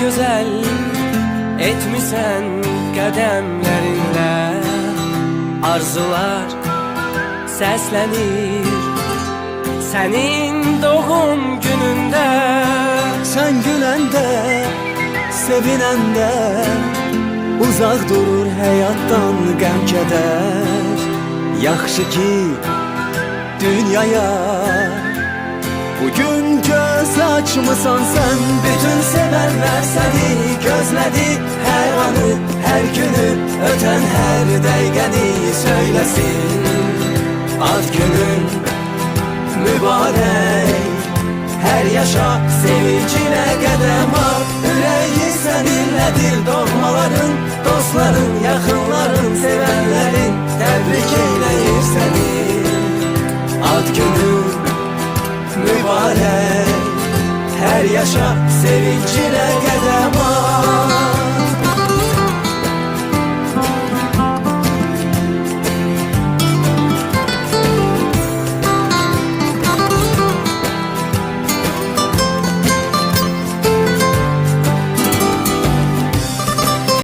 güzel etmişsən qədəmlərinlə. Arzular səslənir sənin doğum günündə. Sən güləndə, sevinəndə uzaq durur həyatdan qəm-kədər. Yaxşı ki dünyaya bugün göz açmısan sən. Bütün sevənlər səni gözlədi, hər anı, hər günü, ötən hər dəqiqəni söyləsin. Ad günün mübarək, hər yaşa sevincinə qədəm at. Ürəyi səninlədir, doğmaların, dostların, yaxınların, sevənlərin təbrik eyləyir səni. Ad günün mübarək, hər yaşa sevincinə